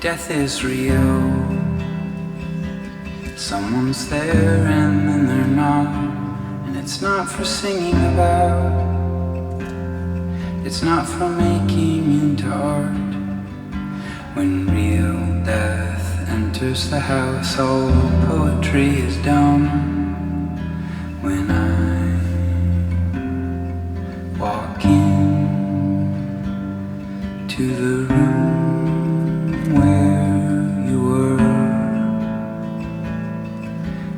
death is real. Someone's there and then they're not, and it's not for singing about, it's not for making into art. When real death enters the house, all poetry is dumb. When I walk in to the room where you were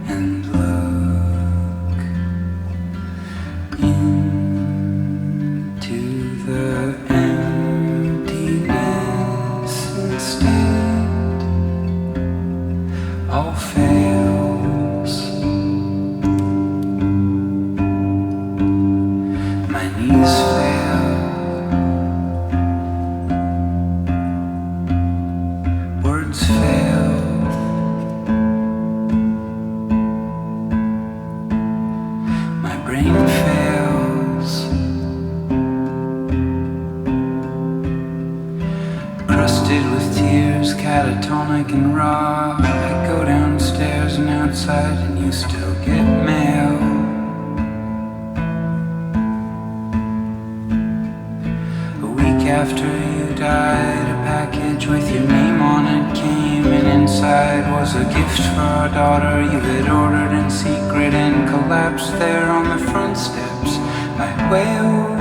and look into the emptiness instead, all fails. My knees fail. Words fail. My brain fails. Crusted with tears, catatonic and raw. I go downstairs and outside, and you still get mail. A week after you died, a package with your name on it came, and inside was a gift for our daughter you had ordered in secret and collapsed there on the front steps. I wailed.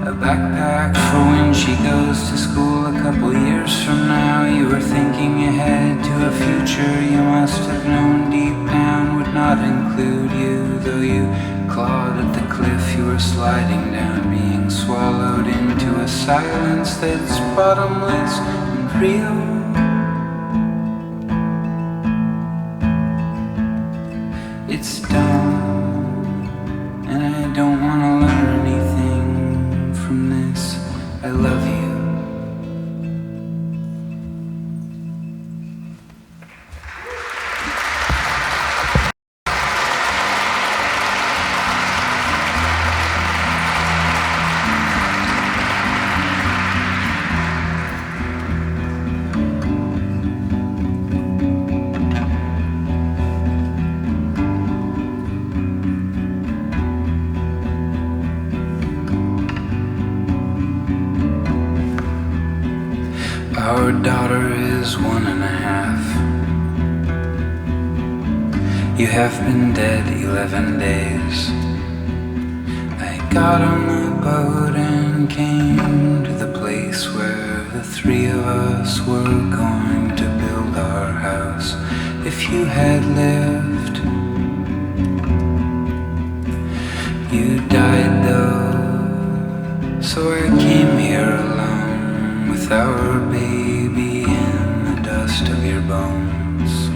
A backpack for when she goes to school a couple years from now. You were thinking ahead to a future you must have known deep down would not include you, though you clawed at the cliff you were sliding down, being swallowed into a silence that's bottomless and real. It's dumb, and I don't want to learn anything from this. I love you. Our daughter is 1.5. You have been dead 11 days. I got on the boat and came to the place where the three of us were going to build our house. If you had lived, you died though, so I came here alone with our baby in the dust of your bones.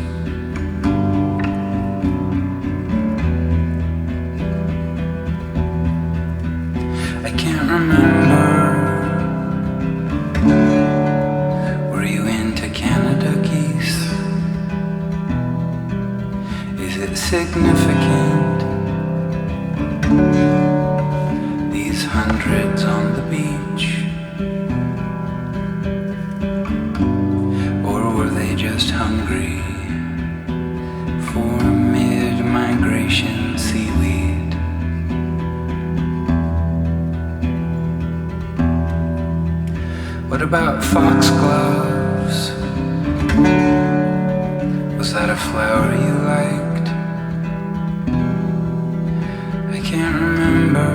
I can't remember. Were you into Canada geese? Is it significant? These hundreds on the beach? Or were they just hungry for mid-migration seaweed? What about foxgloves? Was that a flower you liked? I can't remember.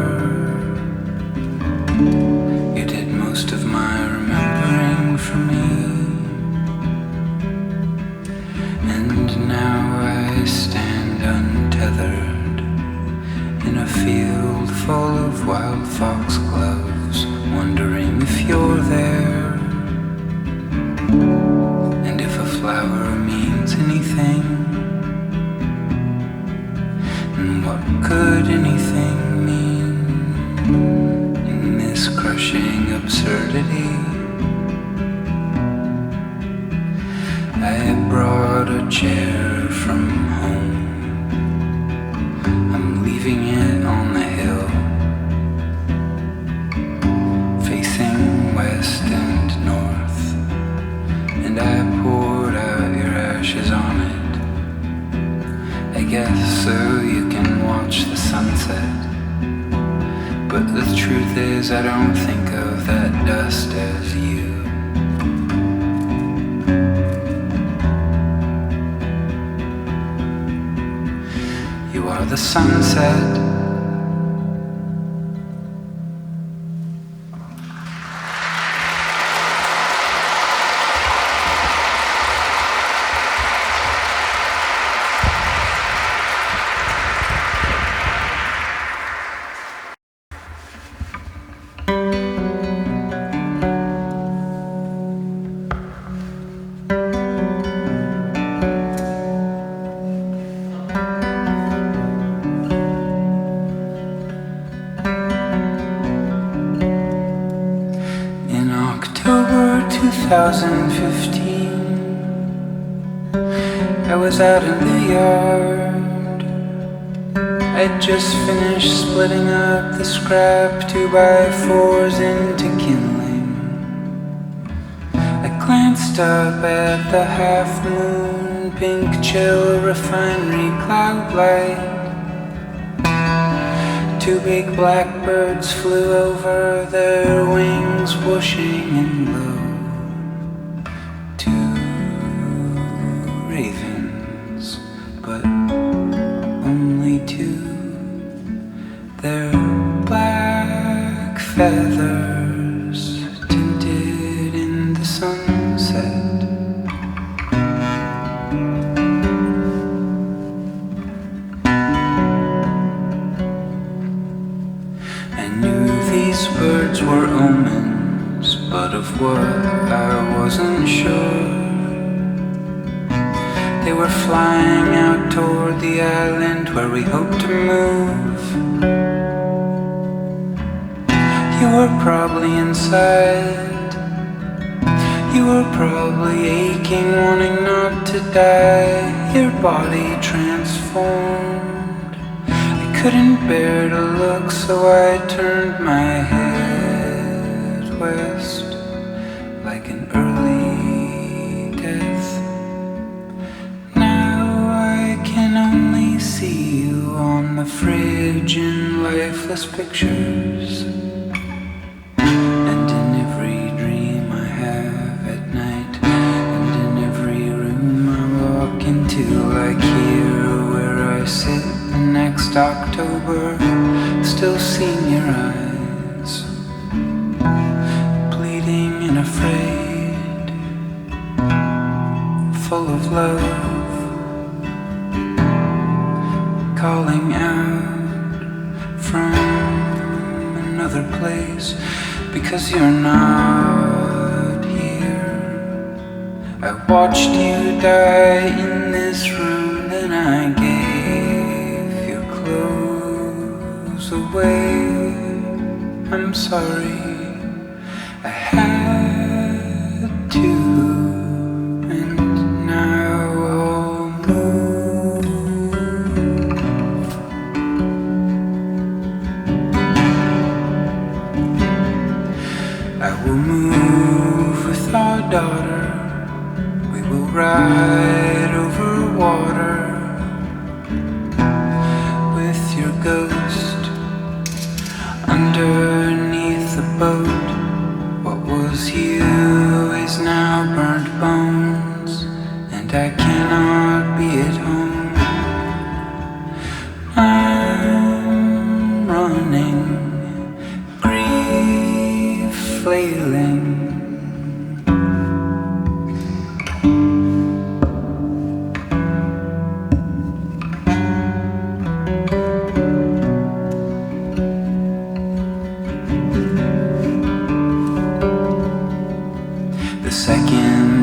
You did most of my remembering for me. And now I stand untethered in a field full of wild foxgloves, wondering if you're there, and if a flower means anything, and what could anything mean in this crushing absurdity? I brought a chair from home. I'm leaving it on the hill and I poured out your ashes on it. I guess so you can watch the sunset. But the truth is I don't think of that dust as you. You are the sunset. In October 2015, I was out in the yard. I'd just finished splitting up the scrap 2x4s into kindling. I glanced up at the half-moon, pink chill refinery cloud light. Two big blackbirds flew over, their wings whooshing in low. Two ravens, but only two. Their black feathers tinted in the sunset. These birds were omens, but of what I wasn't sure. They were flying out toward the island where we hoped to move. You were probably inside. You were probably aching, wanting not to die. Your body transformed. Couldn't bear to look, so I turned my head west like an early death. Now I can only see you on the fridge in lifeless pictures, and in every dream I have at night, and in every room I walk into, like here where I sit. Next October, still seeing your eyes, bleeding and afraid, full of love, calling out from another place, because you're not here. I watched you die in this room, then I gave clothes away. I'm sorry, I had to, and now I'll move. I will move with our daughter. We will ride over water. Your ghost underneath the boat. What was you is now burnt bones, and I cannot be at home. I'm running, grief flailing.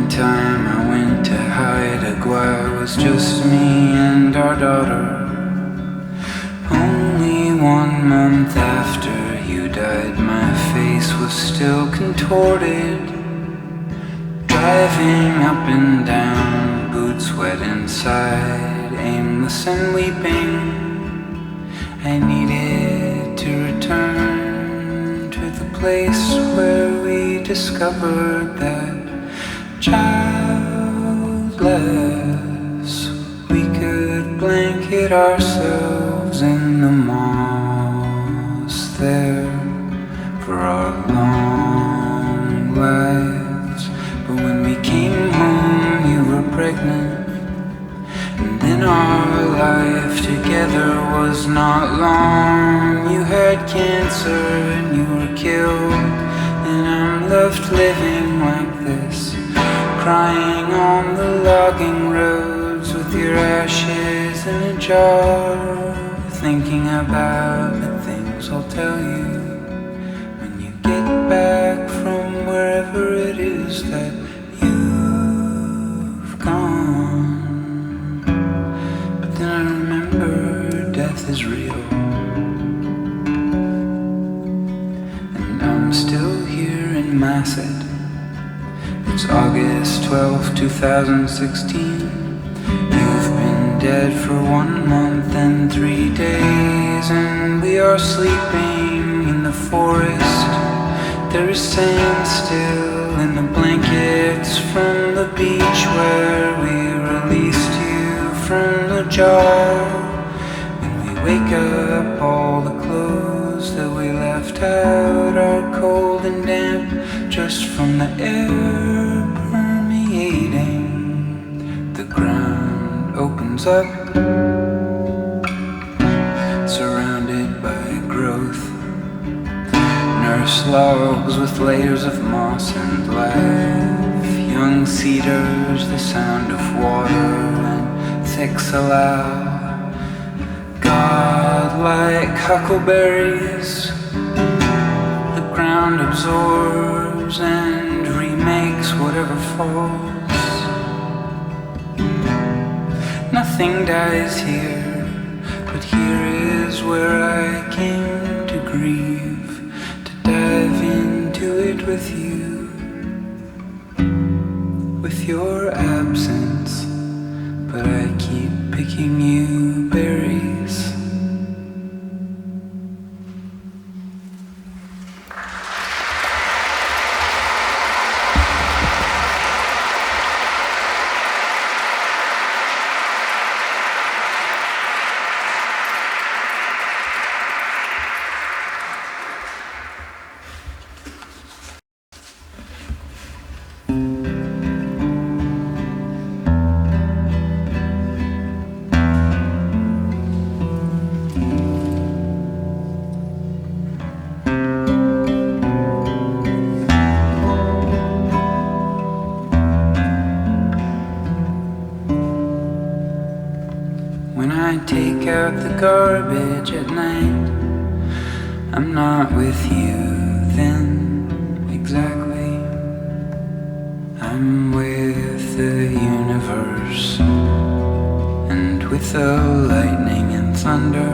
Time I went to Haida was just me and our daughter. Only 1 month after you died, my face was still contorted. Driving up and down, boots wet inside, aimless and weeping. I needed to return to the place where we discovered that child. unless we could blanket ourselves in the moss there for our long lives. But when we came home, you were pregnant, and then our life together was not long. You had cancer and you were killed, and I'm left living like this, crying on the logging roads with your ashes in a jar, thinking about the things I'll tell you when you get back from wherever it is that you've gone. But then I remember death is real, and I'm still here in Masset. It's August 12, 2016. You've been dead for 1 month and 3 days, and we are sleeping in the forest. There is sand still in the blankets from the beach where we released you from the jar. When we wake up, all the clothes that we left out are cold and damp just from the air permeating. The ground opens up, surrounded by growth. Nurse logs with layers of moss and life. Young cedars, the sound of water, and thick salal. God-like huckleberries. The ground absorbs and remakes whatever falls. Nothing dies here, but here is where I came to grieve, to dive into it with you, with your absence. But I keep picking you berries. Take out the garbage at night. I'm not with you then, exactly. I'm with the universe, and with the lightning and thunder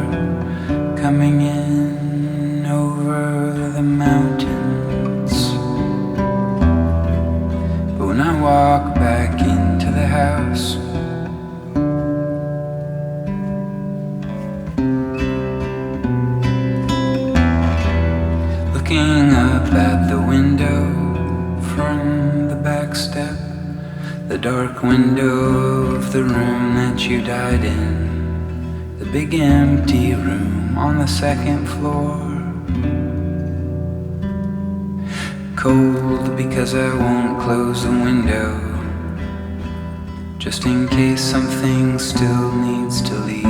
coming in over the mountains. But when I walk back into the house, looking up at the window from the back step, the dark window of the room that you died in, the big empty room on the second floor. Cold because I won't close the window, just in case something still needs to leave.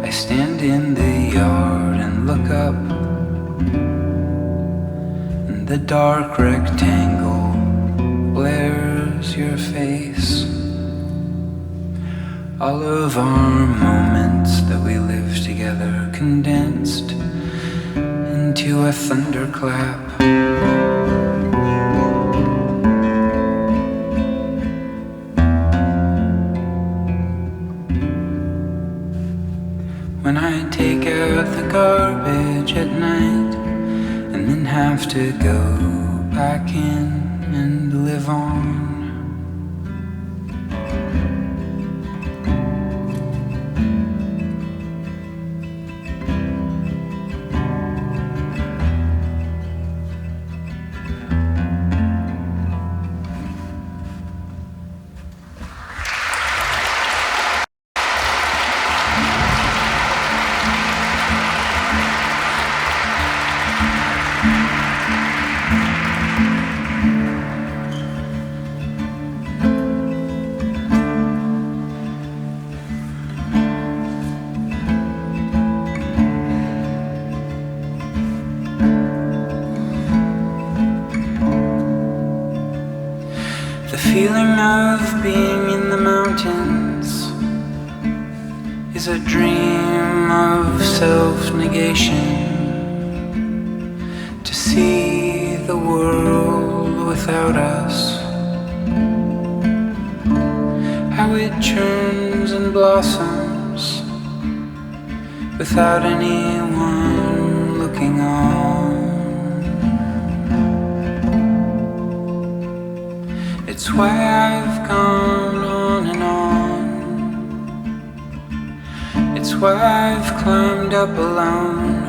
I stand in the yard and look up. The dark rectangle blares your face. All of our moments that we lived together condensed into a thunderclap. When I take out the garbage at night, and then have to go back in and live on. feeling of being in the mountains is a dream of self-negation. To see the world without us, how it churns and blossoms without anyone looking on. It's why I've gone on and on. It's why I've climbed up alone.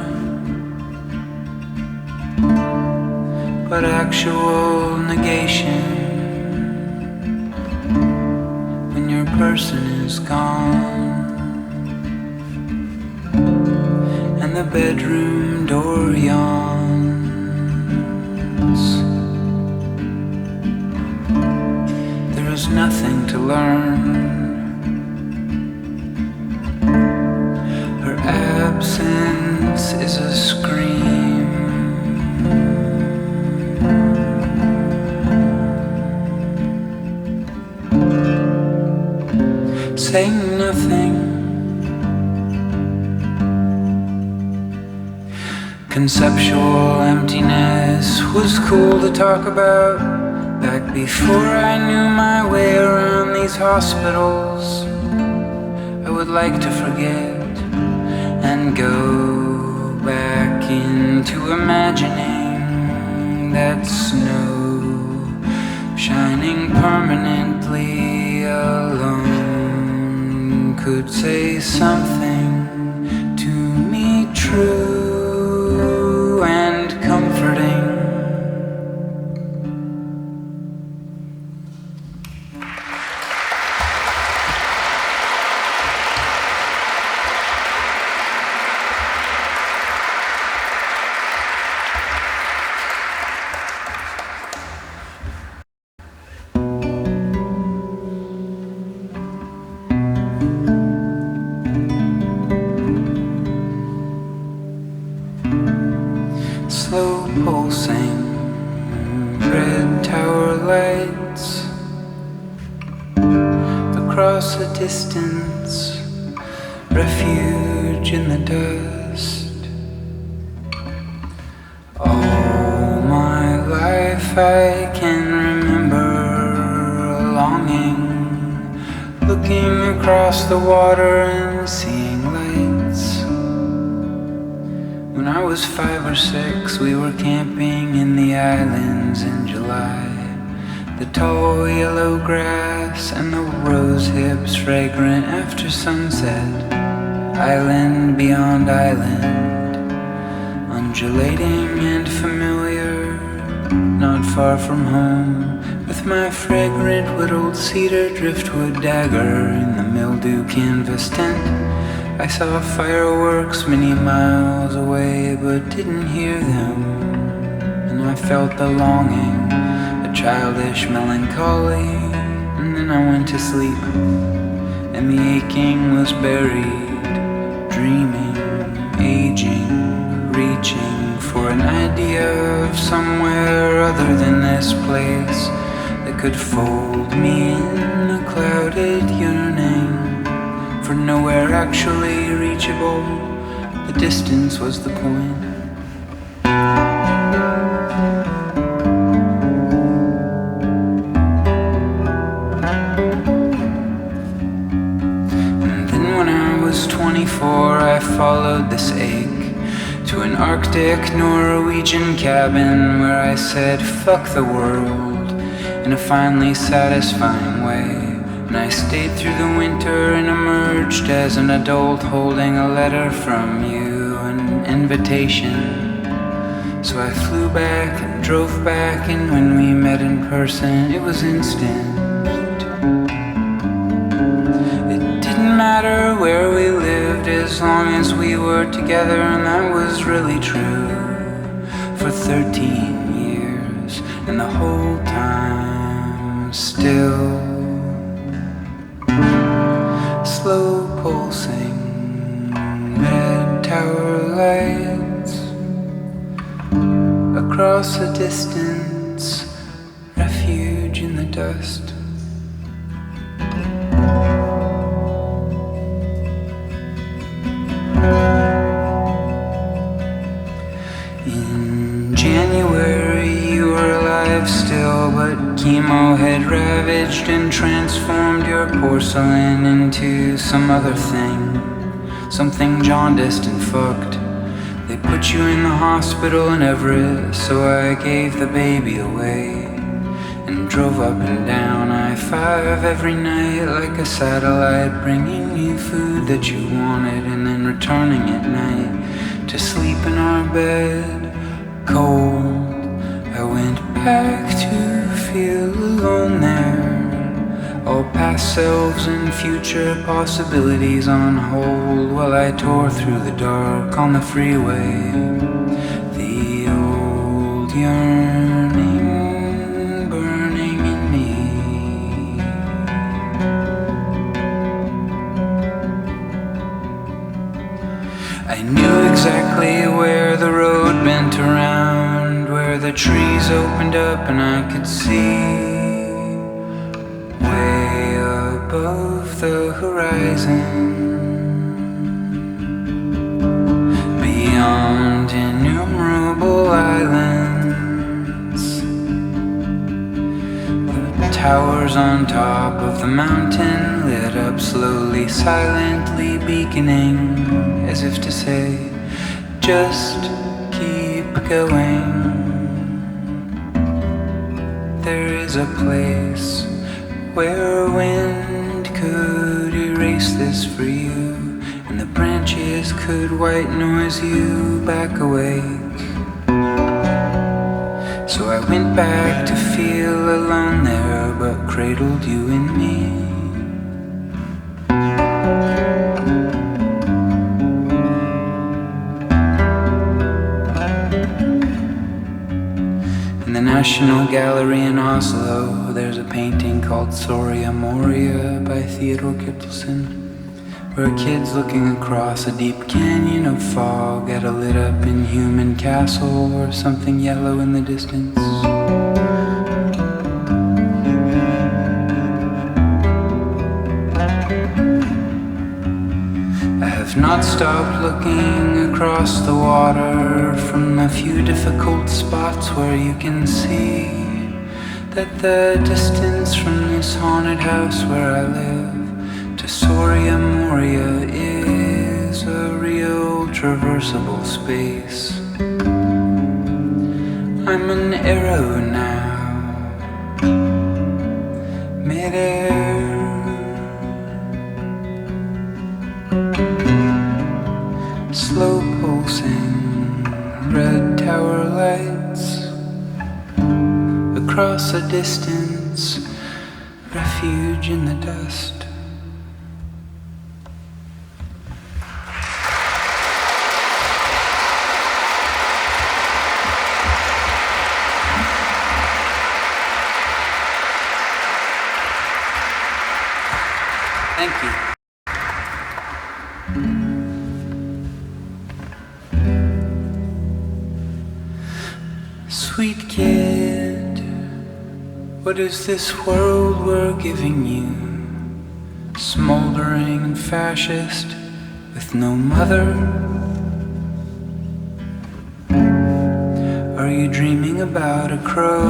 But actual negation, when your person is gone and the bedroom door yawns, there is nothing to learn. Her absence is a scream. Saying nothing. Conceptual emptiness was cool to talk about back before I knew my way around these hospitals. I would like to forget and go back into imagining that snow shining permanently alone could say something to me true and comforting. Pulsing red tower lights across a distance, refuge in the dust. All my life I can remember longing, looking across the water and seeing lights. When I was 5 or 6, we were camping in the islands in July. The tall yellow grass and the rose hips fragrant after sunset. Island beyond island, undulating and familiar, not far from home. With my fragrant whittled cedar driftwood dagger in the mildew canvas tent, I saw fireworks many miles away, but didn't hear them. And I felt the longing, a childish melancholy. And then I went to sleep, and the aching was buried, dreaming, aging, reaching for an idea of somewhere other than this place that could fold me in a clouded yearning. For nowhere actually reachable, the distance was the point. And then when I was 24, I followed this ache to an Arctic Norwegian cabin where I said fuck the world in a finally satisfying way. And I stayed through the winter and emerged as an adult holding a letter from you, an invitation. So I flew back and drove back, and when we met in person, it was instant. It didn't matter where we lived as long as we were together, and that was really true for 13 years, and the whole time still. Slow pulsing red tower lights across a distance, refuge in the dust. had ravaged and transformed your porcelain into some other thing, something jaundiced and fucked. They put you in the hospital in Everett, so I gave the baby away and drove up and down I-5 every night like a satellite, bringing you food that you wanted and then returning at night to sleep in our bed, cold. I went back to feel alone there, all past selves and future possibilities on hold, while I tore through the dark on the freeway, the old yearning burning in me. I knew exactly where the road bent around, where the trees opened up and I could see way above the horizon, beyond innumerable islands, the towers on top of the mountain lit up slowly, silently beaconing, as if to say, just keep going. There is a place where wind could erase this for you, and the branches could white noise you back awake. So I went back to feel alone there, but cradled you in me. In the National Gallery in Oslo, there's a painting called Soria Moria by Theodor Kittelsen, where a kid's looking across a deep canyon of fog at a lit-up inhuman castle or something yellow in the distance. I have not stopped looking across the water from the few difficult spots where you can see that the distance from this haunted house where I live to Soria Moria is a real traversable space. I'm an arrow now, midair. Slow pulsing red tower lights across a distance, refuge in the dust. Thank you. Sweet kid, what is this world we're giving you? Smoldering and fascist with no mother? Are you dreaming about a crow?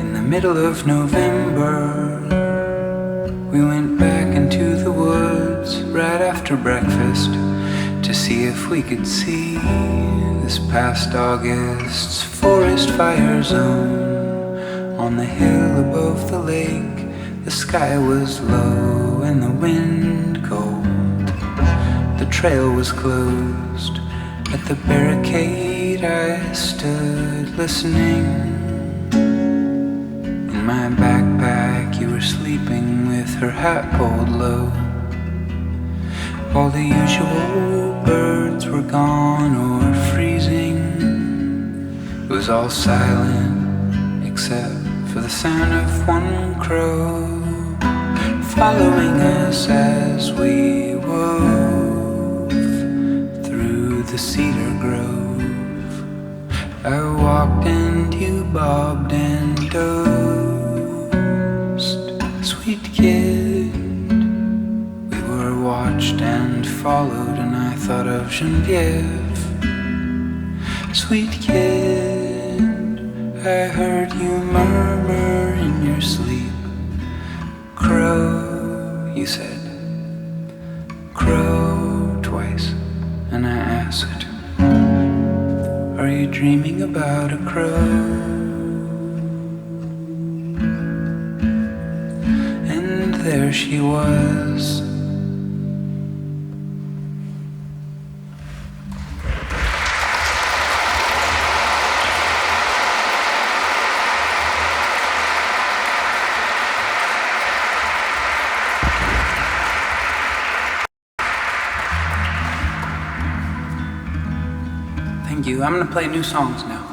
In the middle of November, we went back into the woods right after breakfast to see if we could see this past August's forest fire zone. On the hill above the lake, the sky was low and the wind cold. The trail was closed. At the barricade I stood listening. In my backpack you were sleeping with her hat pulled low. All the usual birds were gone or freezing. It was all silent except for the sound of one crow following us as we wove through the cedar grove. I walked and you bobbed and dozed. Sweet kid, watched and followed, and I thought of Genevieve. Sweet kid, I heard you murmur in your sleep. Crow, you said. Crow twice. And I asked, are you dreaming about a crow? And there she was. Thank you. I'm gonna play new songs now.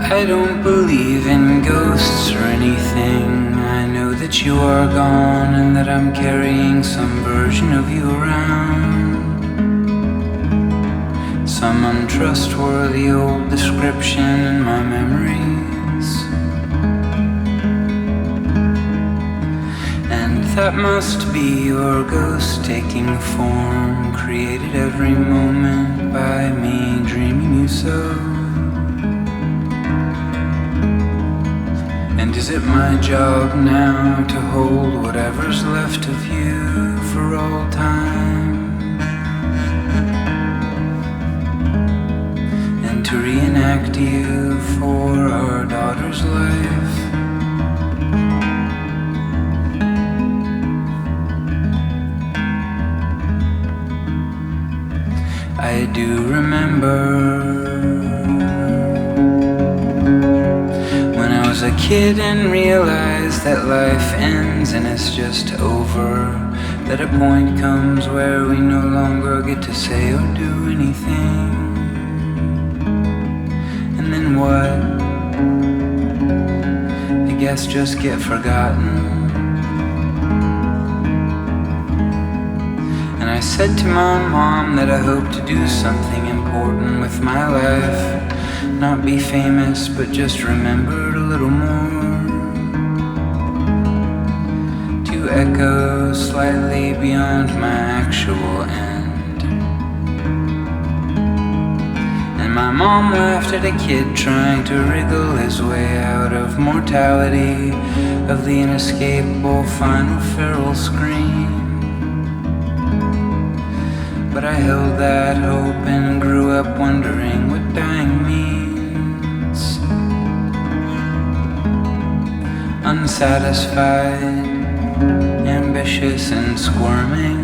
I don't believe in ghosts or anything. I know that you are gone and that I'm carrying some version of you around. Some untrustworthy old description in my memories. And that must be your ghost taking form, created every moment by me dreaming you so. And is it my job now to hold whatever's left of you for all time? And to reenact you for our daughter's life? I do remember a kid and realized that life ends and it's just over. That a point comes where we no longer get to say or do anything. And then what? I guess just get forgotten. And I said to my mom that I hope to do something important with my life. Not be famous, but just remembered a little more. To echo slightly beyond my actual end. And my mom laughed at a kid trying to wriggle his way out of mortality, of the inescapable final feral scream. But I held that hope and grew up wondering what dying means. Unsatisfied, ambitious and squirming.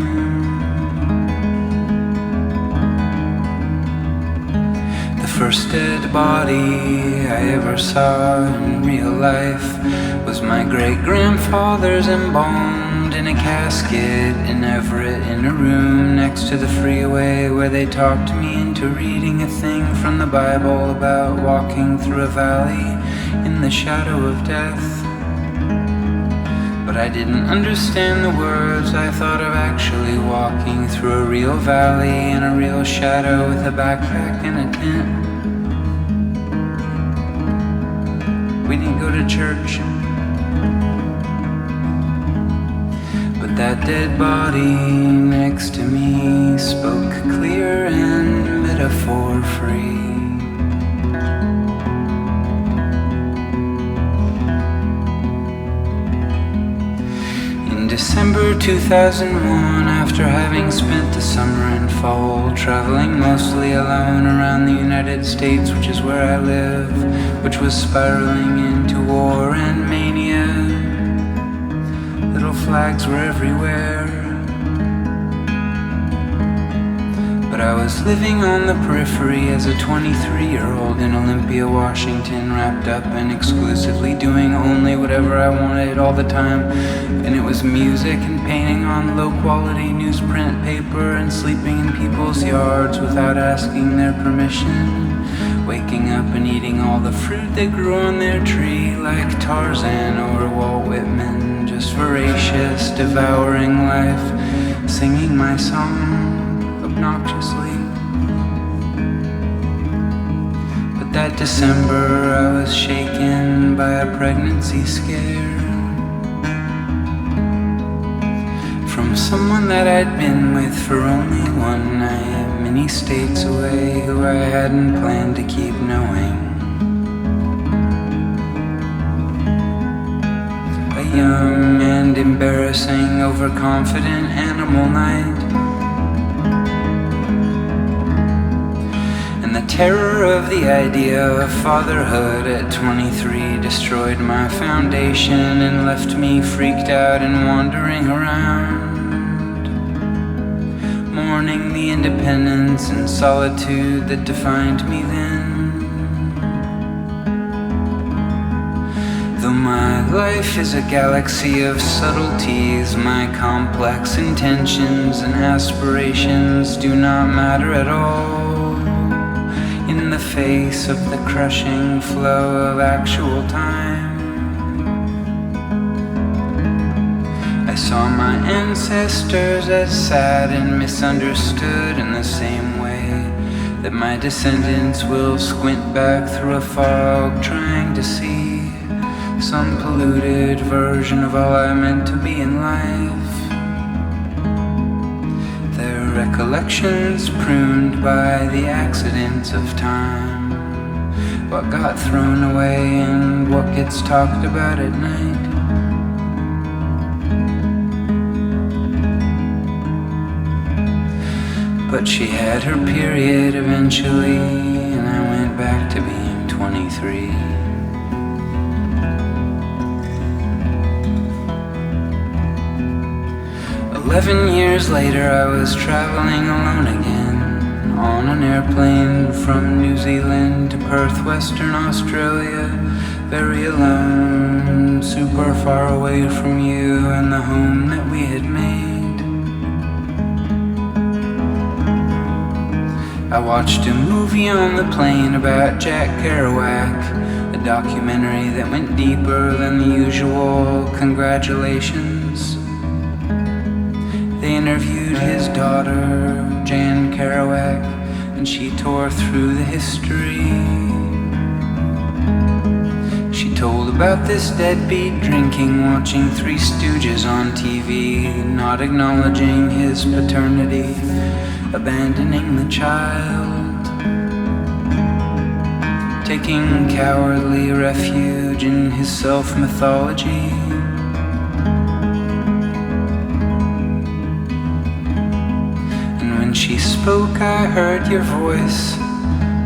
The first dead body I ever saw in real life was my great-grandfather's, embalmed in a casket in Everett, in a room next to the freeway where they talked me into reading a thing from the Bible about walking through a valley in the shadow of death. But I didn't understand the words. I thought of actually walking through a real valley in a real shadow with a backpack and a tent. We didn't go to church, but that dead body next to me spoke clear and metaphor-free. December 2001, after having spent the summer and fall traveling mostly alone around the United States, which is where I live, which was spiraling into war and mania. Little flags were everywhere, But I was living on the periphery as a 23-year-old in Olympia, Washington, wrapped up and exclusively doing only whatever I wanted all the time. And it was music and painting on low-quality newsprint paper and sleeping in people's yards without asking their permission. Waking up and eating all the fruit that grew on their tree like Tarzan or Walt Whitman. Just voracious, devouring life, singing my song obnoxiously. But that December I was shaken by a pregnancy scare from someone that I'd been with for only one night, many states away, who I hadn't planned to keep knowing. A young and embarrassing, overconfident animal night. The terror of the idea of fatherhood at 23 destroyed my foundation and left me freaked out and wandering around, mourning the independence and solitude that defined me then. Though my life is a galaxy of subtleties, my complex intentions and aspirations do not matter at all in the face of the crushing flow of actual time. I saw my ancestors as sad and misunderstood in the same way that my descendants will squint back through a fog trying to see some polluted version of all I meant to be in life. Recollections pruned by the accidents of time, what got thrown away and what gets talked about at night. But she had her period eventually, and I went back to being 23. 11 years later, I was traveling alone again on an airplane from New Zealand to Perth, Western Australia. Very alone, super far away from you and the home that we had made. I watched a movie on the plane about Jack Kerouac, a documentary that went deeper than the usual congratulations. They interviewed his daughter, Jan Kerouac, and she tore through the history. She told about this deadbeat drinking, watching Three Stooges on TV, not acknowledging his paternity, abandoning the child, taking cowardly refuge in his self-mythology. She spoke, I heard your voice,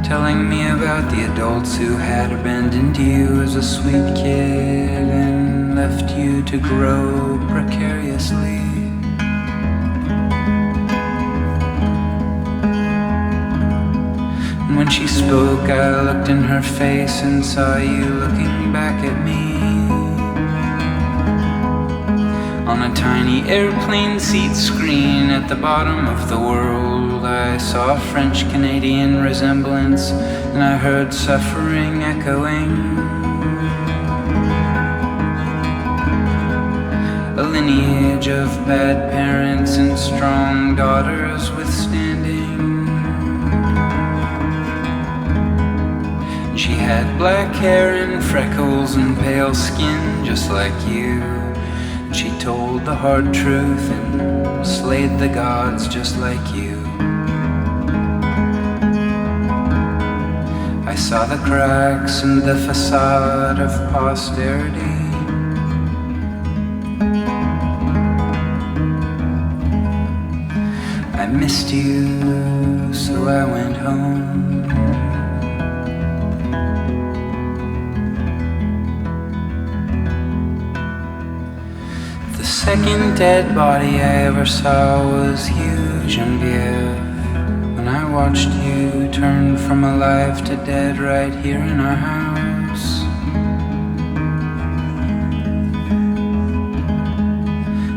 telling me about the adults who had abandoned you as a sweet kid and left you to grow precariously. And when she spoke, I looked in her face and saw you looking back at me. On a tiny airplane seat screen at the bottom of the world, I saw a French-Canadian resemblance, and I heard suffering echoing. A lineage of bad parents and strong daughters withstanding. She had black hair and freckles and pale skin just like you. She told the hard truth and slayed the gods just like you. I saw the cracks in the facade of posterity. I missed you, so I went home. The second dead body I ever saw was you, Genevieve, when watched you turn from alive to dead right here in our house.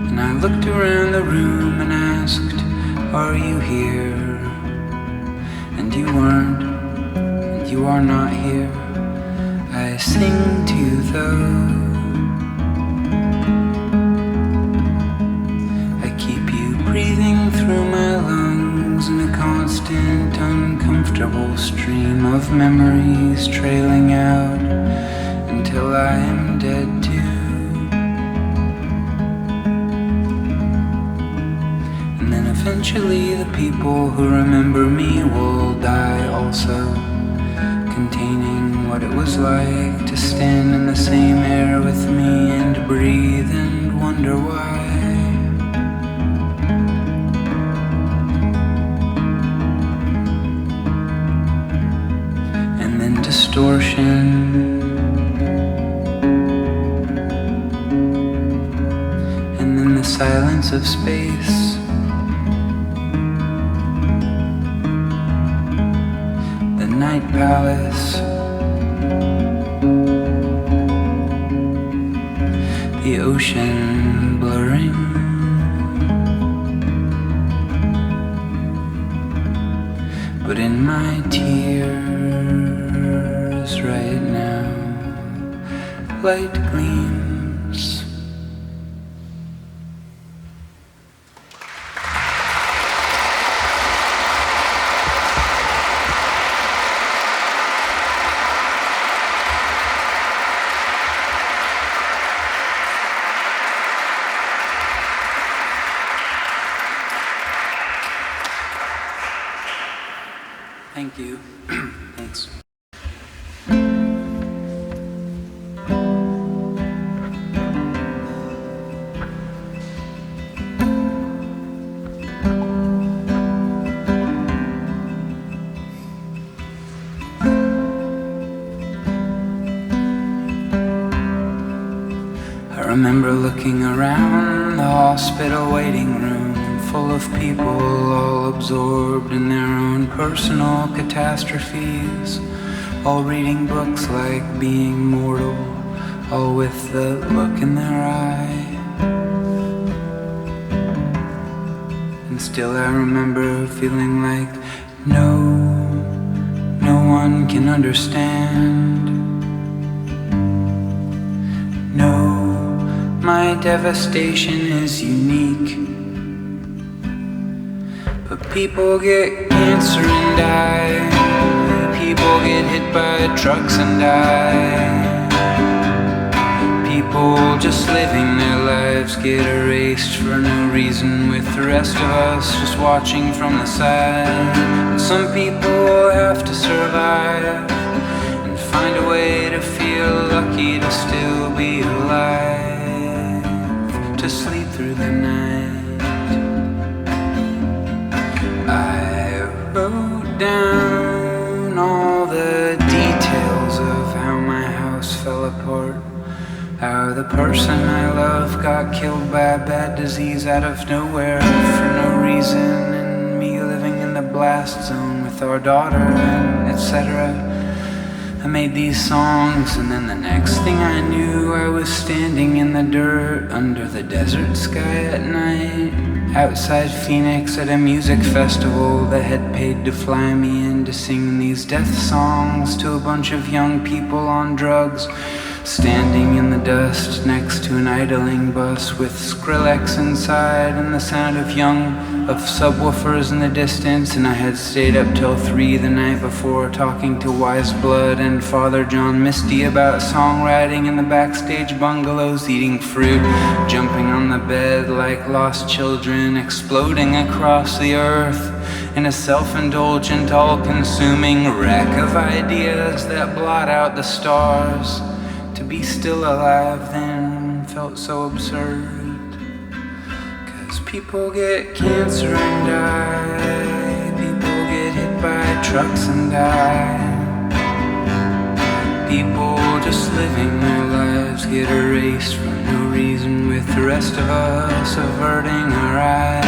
And I looked around the room and asked, are you here? And you weren't, and you are not here. I sing to you though. I keep you breathing through my lungs in a constant, uncomfortable stream of memories trailing out until I am dead too. And then eventually the people who remember me will die also, containing what it was like to stand in the same air with me and breathe and wonder why. And then distortion, and then the silence of space. The night palace, the ocean blurring, but in my tears right now, light gleams. Thank you. Thanks. I remember looking around the hospital waiting room, full of people all absorbed in their own personal catastrophes, all reading books like Being Mortal, all with the look in their eye. And still I remember feeling like no one can understand. No, my devastation is unique. But people get cancer and die. People get hit by trucks and die. People just living their lives get erased for no reason, with the rest of us just watching from the side. And some people have to survive and find a way to feel lucky to still be alive, to sleep through the night. I wrote down all the details of how my house fell apart, how the person I love got killed by a bad disease out of nowhere for no reason, and me living in the blast zone with our daughter, and etc. I made these songs, and then the next thing I knew, I was standing in the dirt under the desert sky at night, outside Phoenix at a music festival that had paid to fly me in to sing these death songs to a bunch of young people on drugs, standing in the dust next to an idling bus with Skrillex inside and the sound of subwoofers in the distance. And I had stayed up till 3 the night before talking to Wise Blood and Father John Misty about songwriting in the backstage bungalows, eating fruit, jumping on the bed like lost children, exploding across the earth in a self-indulgent, all-consuming wreck of ideas that blot out the stars. To be still alive then felt so absurd, 'cause people get cancer and die, people get hit by trucks and die, people just living their lives get erased for no reason, with the rest of us averting our eyes.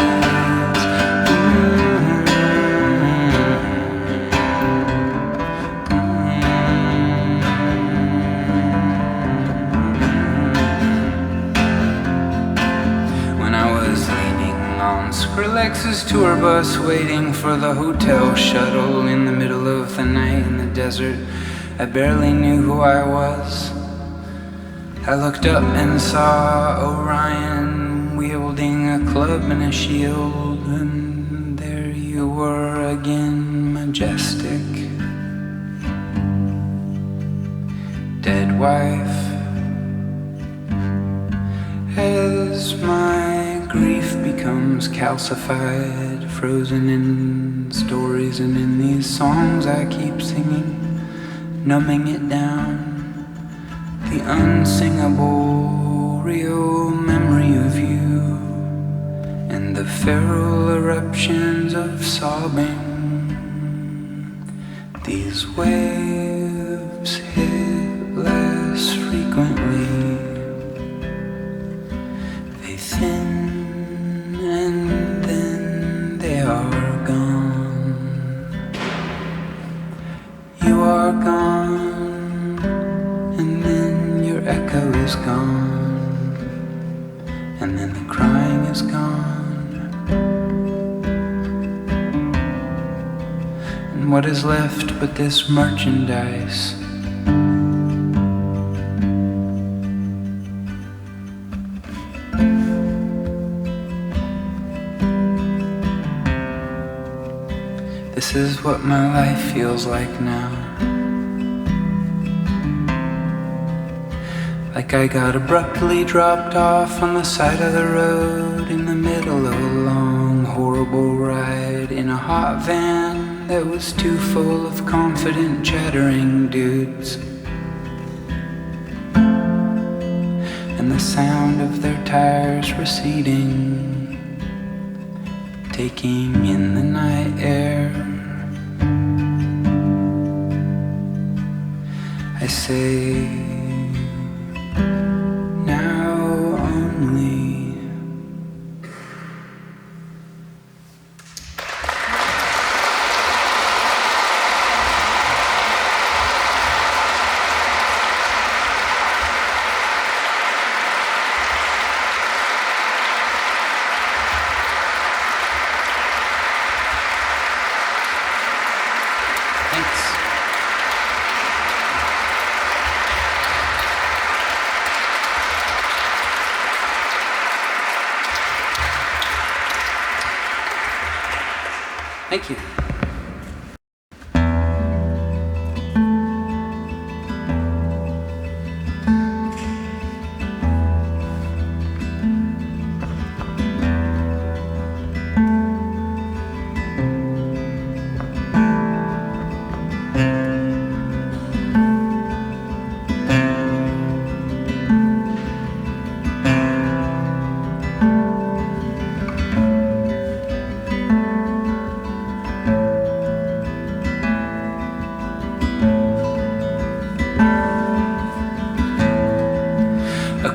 bus waiting for the hotel shuttle in the middle of the night in the desert. I barely knew who I was. I looked up and saw Orion wielding a club and a shield, and there you were again, majestic. Dead wife. As my grief becomes calcified, frozen in stories and in these songs I keep singing, numbing it down. The unsingable real memory of you, and the feral eruptions of sobbing. These waves hit less frequently. They thin and then they are gone. You are gone, and then your echo is gone, and then the crying is gone. And what is left but this merchandise? This is what my life feels like now. Like I got abruptly dropped off on the side of the road in the middle of a long, horrible ride in a hot van that was too full of confident, chattering dudes. And the sound of their tires receding, taking in the night air. I say, now only. Thanks. Thank you.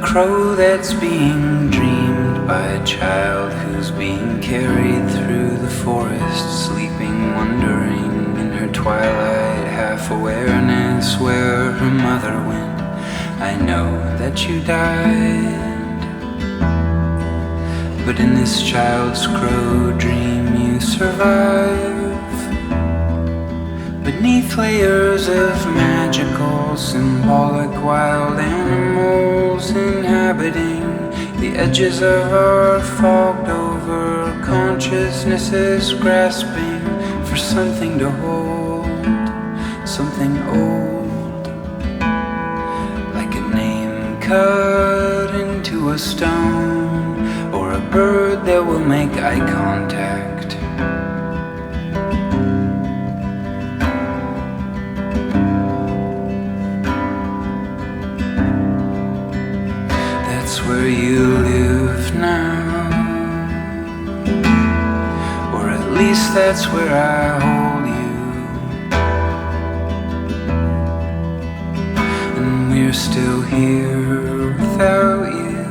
Crow that's being dreamed by a child who's being carried through the forest, sleeping, wondering in her twilight half-awareness where her mother went. I know that you died, but in this child's crow dream you survive. Beneath layers of magical, symbolic wild animals inhabiting the edges of our fogged over consciousnesses, grasping for something to hold, something old, like a name cut into a stone, or a bird that will make eye contact. Where you live now, or at least that's where I hold you, and we're still here without you,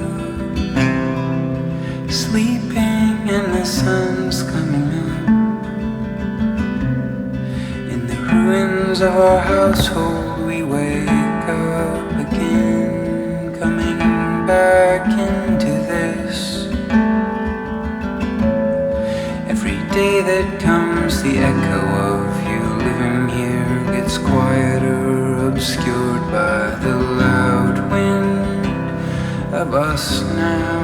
sleeping and the sun's coming up. In the ruins of our household we wake up again, coming back into this. Every day day that comes, the echo of you living here gets quieter, obscured by the loud wind of us now,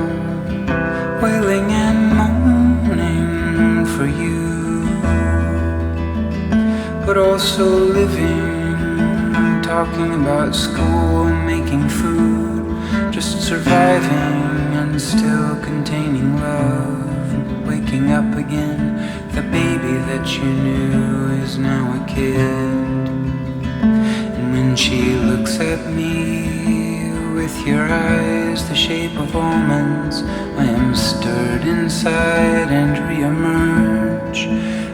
wailing and moaning for you, but also living, talking about school, making food, just surviving and still containing love. Waking up again, the baby that you knew is now a kid. And when she looks at me with your eyes the shape of almonds, I am stirred inside and re-emerge.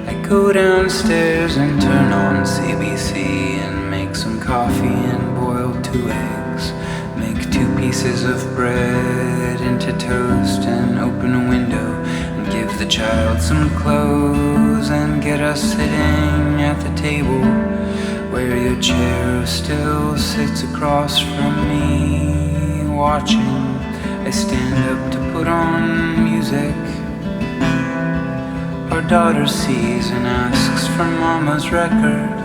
I go downstairs and turn on CBC and make some coffee and boil 2 eggs. Make 2 pieces of bread into toast and open a window. Give the child some clothes and get us sitting at the table where your chair still sits across from me, watching. I stand up to put on music. Our daughter sees and asks for Mama's record,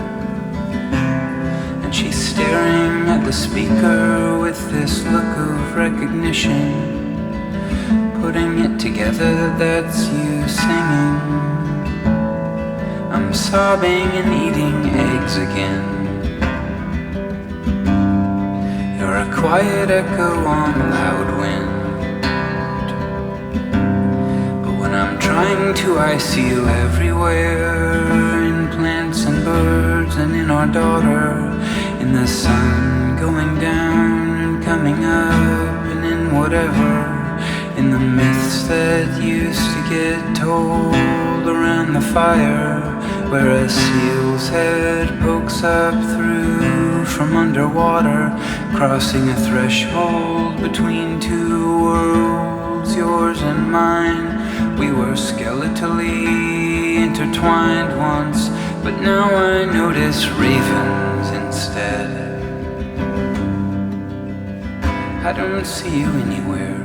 and she's staring at the speaker with this look of recognition. Putting it together, that's you singing. I'm sobbing and eating eggs again. You're a quiet echo on loud wind, but when I'm trying to, I see you everywhere, in plants and birds and in our daughter, in the sun going down and coming up, and in whatever, in the myths that used to get told around the fire, where a seal's head pokes up through from underwater, crossing a threshold between 2 worlds, yours and mine. We were skeletally intertwined once, but now I notice ravens instead. I don't see you anywhere.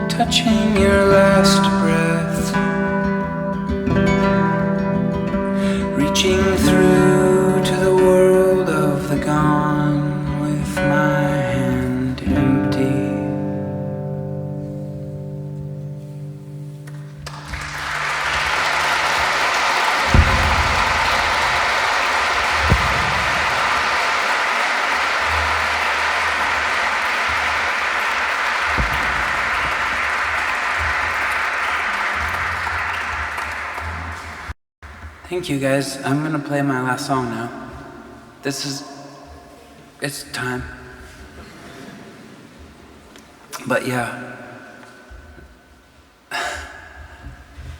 Touching your last breath, reaching through to the world of the gone with my hand empty. Thank you guys. I'm gonna play my last song now. It's time. But yeah,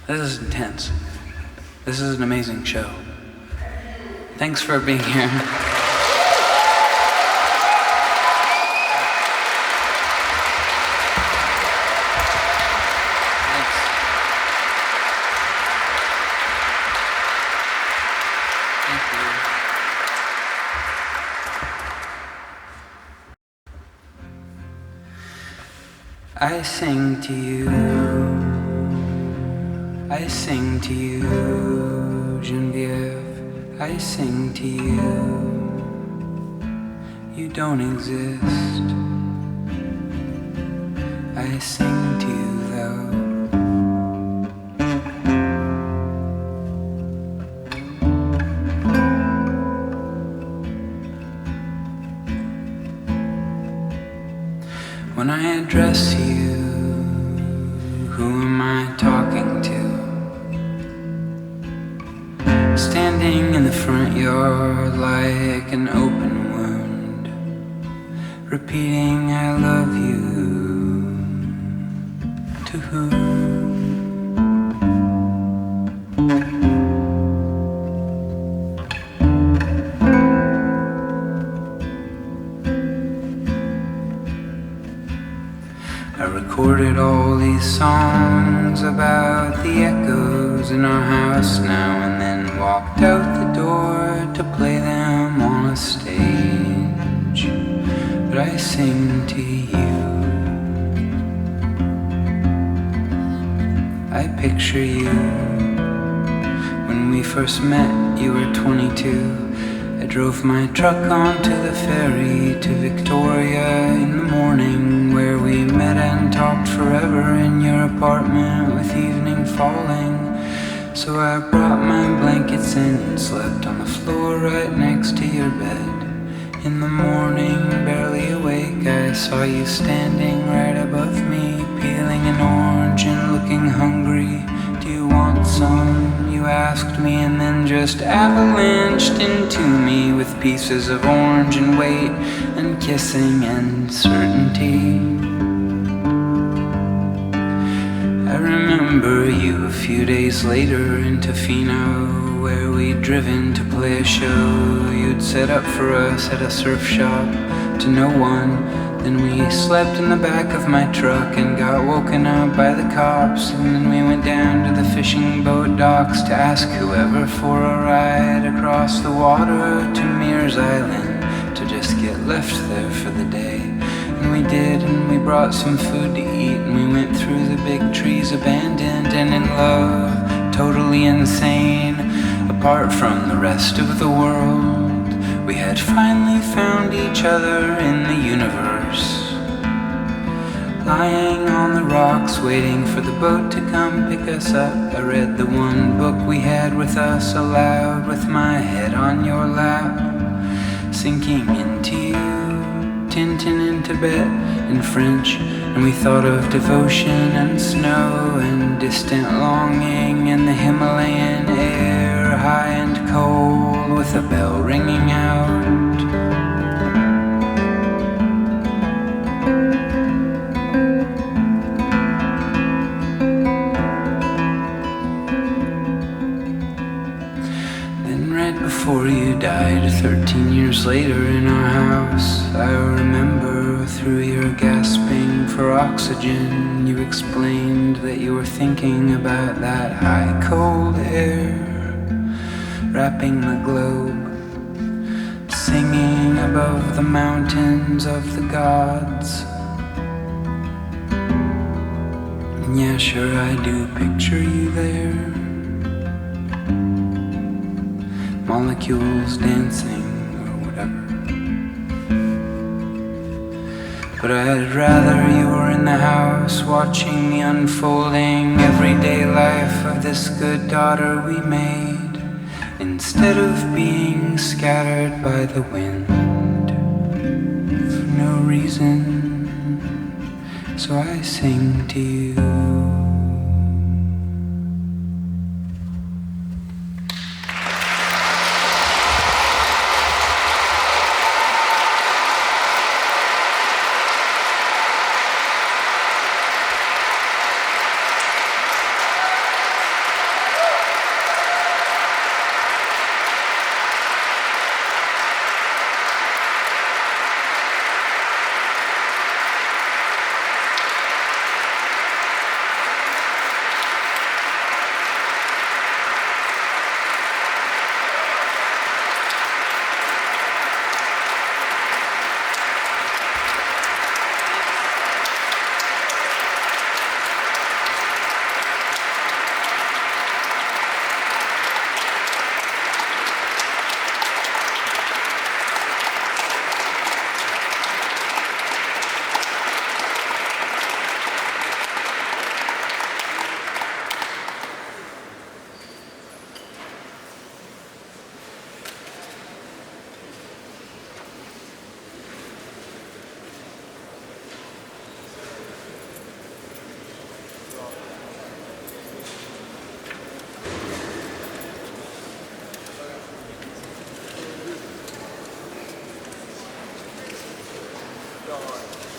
this is intense. This is an amazing show. Thanks for being here. I sing to you, I sing to you, Genevieve, I sing to you. You don't exist. I sing to you though. When I address you, who am I talking to? Standing in the front yard like an open wound, repeating I love you. To who? I recorded all these songs about the echoes in our house now and then walked out the door to play them on a stage. But I sing to you. I picture you. When we first met, you were 22. I drove my truck onto the ferry to Victoria in the morning, where we met and talked forever in your apartment with evening falling. So I brought my blankets in and slept on the floor right next to your bed. In the morning, barely awake, I saw you standing right above me, peeling an orange and looking hungry. Do you want some? You asked me and then just avalanched into me with pieces of orange and weight and kissing and certainty. I remember you a few days later in Tofino, where we'd driven to play a show you'd set up for us at a surf shop to no one. Then we slept in the back of my truck and got woken up by the cops. And then we went down to the fishing boat docks to ask whoever for a ride across the water to Mears Island, to just get left there for the day. And we did, and we brought some food to eat, and we went through the big trees abandoned and in love, totally insane, apart from the rest of the world. We had finally found each other in the universe, lying on the rocks waiting for the boat to come pick us up. I read the one book we had with us aloud with my head on your lap, sinking into you, Tintin In Tibet in French. And we thought of devotion and snow and distant longing and the Himalayan air, high and cold with a bell ringing out. Then right before you died, 13 years later in our house, I remember through your gasping for oxygen, you explained that you were thinking about that high cold air wrapping the globe, singing above the mountains of the gods. And yeah, sure, I do picture you there, molecules dancing or whatever. But I'd rather you were in the house watching the unfolding everyday life of this good daughter we made, instead of being scattered by the wind for no reason. So I sing to you. gone.